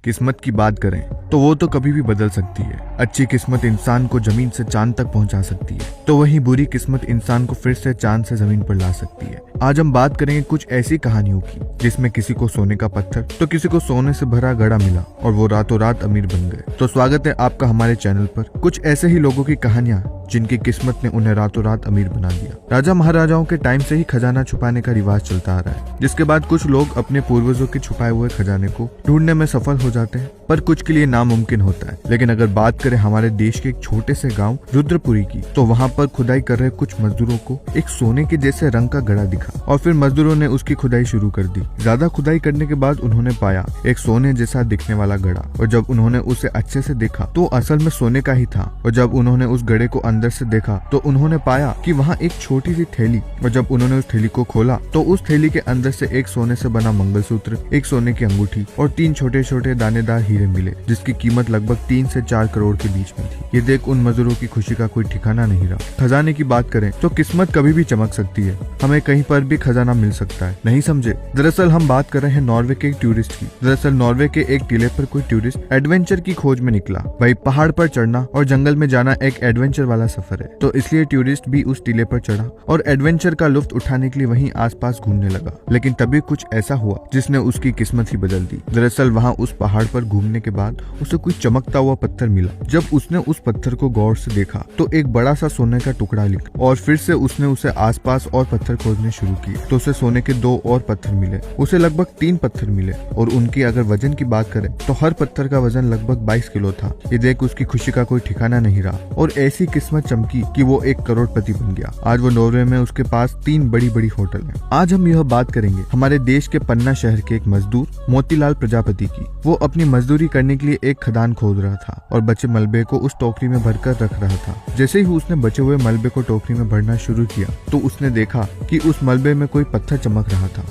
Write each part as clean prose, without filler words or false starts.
किस्मत की बात करें तो वो तो कभी भी बदल सकती है। अच्छी किस्मत इंसान को जमीन से चांद तक पहुंचा सकती है, तो वहीं बुरी किस्मत इंसान को फिर से चांद से जमीन पर ला सकती है। आज हम बात करेंगे कुछ ऐसी कहानियों की जिसमें किसी को सोने का पत्थर तो किसी को सोने से भरा घड़ा मिला और वो रातों रात अमीर बन गए। तो स्वागत है आपका हमारे चैनल पर। कुछ ऐसे ही लोगों की कहानियां जिनकी किस्मत ने उन्हें रातों रात अमीर बना दिया। राजा महाराजाओं के टाइम से ही खजाना छुपाने का रिवाज चलता आ रहा है, जिसके बाद कुछ लोग अपने पूर्वजों के छुपाए हुए खजाने को ढूंढने में सफल हो जाते हैं, पर कुछ के लिए नामुमकिन होता है। लेकिन अगर बात करें हमारे देश के एक छोटे से गांव रुद्रपुरी की, तो वहां पर खुदाई कर रहे कुछ मजदूरों को एक सोने के जैसे रंग का घड़ा दिखा और फिर मजदूरों ने उसकी खुदाई शुरू कर दी। ज्यादा खुदाई करने के बाद उन्होंने पाया एक सोने जैसा दिखने वाला घड़ा, और जब उन्होंने उसे अच्छे से देखा तो असल में सोने का ही था। और जब उन्होंने उस घड़े को अंदर से देखा तो उन्होंने पाया कि वहाँ एक छोटी सी थैली, और जब उन्होंने उस थैली को खोला तो उस थैली के अंदर से एक सोने से बना मंगलसूत्र, एक सोने की अंगूठी और 3 छोटे छोटे दानेदार हीरे मिले, जिसकी कीमत लगभग 3 से 4 करोड़ के बीच में थी। ये देख उन मजदूरों की खुशी का कोई ठिकाना नहीं रहा। खजाने की बात करें तो किस्मत कभी भी चमक सकती है, हमें कहीं पर भी खजाना मिल सकता है। नहीं समझे? दरअसल हम बात कर रहे हैं नॉर्वे के एक टूरिस्ट की। दरअसल नॉर्वे के एक टीले पर कोई टूरिस्ट एडवेंचर की खोज में निकला। भाई, पहाड़ पर चढ़ना और जंगल में जाना एक एडवेंचर वाला सफर है, तो इसलिए टूरिस्ट भी उस टीले पर चढ़ा और एडवेंचर का लुत्फ उठाने के लिए वहीं आसपास घूमने लगा। लेकिन तभी कुछ ऐसा हुआ जिसने उसकी किस्मत ही बदल दी। दरअसल वहाँ उस पहाड़ पर घूमने के बाद उसे कोई चमकता हुआ पत्थर मिला। जब उसने उस पत्थर को गौर से देखा तो एक बड़ा सा सोने का टुकड़ा लिखा, और फिर से उसने उसे आसपास और पत्थर खोजने शुरू किए तो उसे सोने के 2 और पत्थर मिले। उसे लगभग 3 पत्थर मिले, और उनकी अगर वजन की बात करें तो हर पत्थर का वजन लगभग 22 किलो था। ये देख उसकी खुशी का कोई ठिकाना नहीं रहा, और ऐसी किस्मत चमकी कि वो एक करोड़पति बन गया। आज वो नॉर्वे में उसके पास 3 बड़ी बड़ी होटल हैं। आज हम यह बात करेंगे हमारे देश के पन्ना शहर के एक मजदूर मोतीलाल प्रजापति की। वो अपनी मजदूरी करने के लिए एक खदान खोद रहा था और बचे मलबे को उस टोकरी में भरकर रख रहा था। जैसे ही उसने बचे हुए मलबे को टोकरी में भरना शुरू किया तो उसने देखा कि उस मलबे में कोई पत्थर चमक रहा था,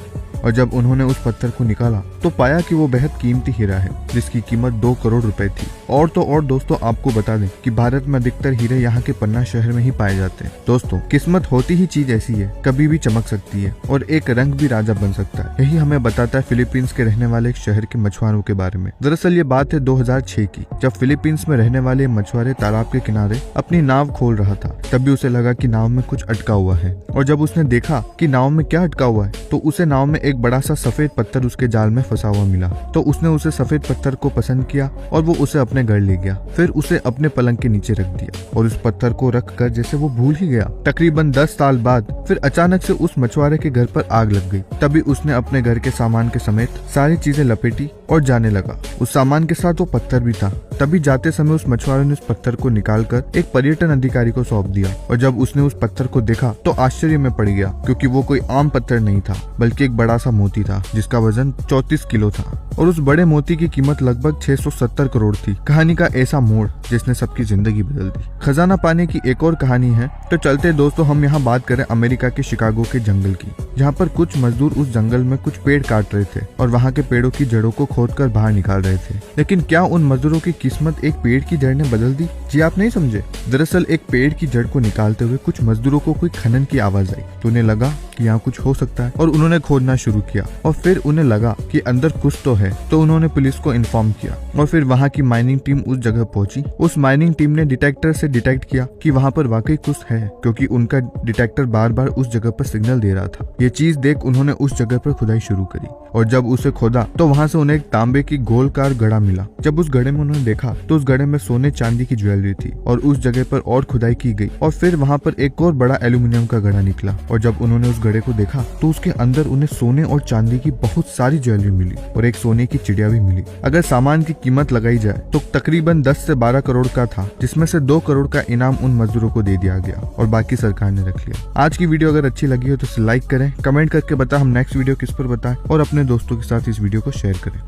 और जब उन्होंने उस पत्थर को निकाला तो पाया कि वो बेहद कीमती हीरा है, जिसकी कीमत 2 करोड़ रुपए थी। और तो और दोस्तों, आपको बता दें कि भारत में अधिकतर हीरे यहाँ के पन्ना शहर में ही पाए जाते हैं। दोस्तों, किस्मत होती ही चीज ऐसी है, कभी भी चमक सकती है और एक रंग भी राजा बन सकता है। यही हमें बताता है फिलीपींस के रहने वाले एक शहर के मछुआरों के बारे में। दरअसल ये बात है 2006 की, जब फिलीपींस में रहने वाले मछुआरे तालाब के किनारे अपनी नाव खोल रहा था। तभी उसे लगा कि नाव में कुछ अटका हुआ है, और जब उसने देखा कि नाव में क्या अटका हुआ है तो उसे नाव में एक बड़ा सा सफेद पत्थर उसके जाल में फंसा हुआ मिला। तो उसने उसे सफेद पत्थर को पसंद किया और वो उसे अपने घर ले गया। फिर उसे अपने पलंग के नीचे रख दिया और उस पत्थर को रख कर जैसे वो भूल ही गया। तकरीबन 10 साल बाद फिर अचानक से उस मछुआरे के घर पर आग लग गई। तभी उसने अपने घर के सामान के समेत सारी चीजें लपेटी और जाने लगा। उस सामान के साथ वो पत्थर भी था। तभी जाते समय उस मछुआरे ने उस पत्थर को निकालकर एक पर्यटन अधिकारी को सौंप दिया, और जब उसने उस पत्थर को देखा तो आश्चर्य में पड़ गया, क्योंकि वो कोई आम पत्थर नहीं था बल्कि एक बड़ा सा मोती था जिसका वजन 34 किलो था, और उस बड़े मोती की कीमत लगभग 670 करोड़ थी। कहानी का ऐसा मोड़ जिसने सबकी जिंदगी बदल दी। खजाना पाने की एक और कहानी है, तो चलते दोस्तों हम यहाँ बात करें अमेरिका के शिकागो के जंगल की, जहाँ पर कुछ मजदूर उस जंगल में कुछ पेड़ काट रहे थे और वहाँ के पेड़ों की जड़ों को खोदकर बाहर निकाल रहे थे। लेकिन क्या उन मजदूरों की किस्मत एक पेड़ की जड़ ने बदल दी? जी आप नहीं समझे। दरअसल एक पेड़ की जड़ को निकालते हुए कुछ मजदूरों को कोई खनन की आवाज आई, तो उन्हें लगा कि यहाँ कुछ हो सकता है, और उन्होंने खोदना शुरू किया। और फिर उन्हें लगा कि अंदर कुछ तो है, तो उन्होंने पुलिस को इन्फॉर्म किया, और फिर वहाँ की माइनिंग टीम उस जगह पहुंची। उस माइनिंग टीम ने डिटेक्टर से डिटेक्ट किया कि वहाँ पर वाकई कुछ है, क्योंकि उनका डिटेक्टर बार बार उस जगह पर सिग्नल दे रहा था। ये चीज देख उन्होंने उस जगह पर खुदाई शुरू करी, और जब उसे खोदा तो वहाँ से उन्हें एक तांबे की गोलकार घड़ा मिला। जब उस घड़े में उन्होंने देखा तो उस घड़े में सोने चांदी की ज्वेलरी थी, और उस जगह पर और खुदाई की गई और फिर वहाँ पर एक और बड़ा एल्यूमिनियम का घड़ा निकला। और जब उन्होंने उस घड़े को देखा तो उसके अंदर उन्हें सोने और चांदी की बहुत सारी ज्वेलरी मिली, और एक सोने की चिड़िया भी मिली। अगर सामान की कीमत लगाई जाए तो तकरीबन 10 से 12 करोड़ का था, जिसमें से 2 करोड़ का इनाम उन मजदूरों को दे दिया गया और बाकी सरकार ने रख लिया। आज की वीडियो अगर अच्छी लगी हो तो इसे लाइक करें, कमेंट करके बताएं हम नेक्स्ट वीडियो किस पर बताएं, और अपने दोस्तों के साथ इस वीडियो को शेयर करें।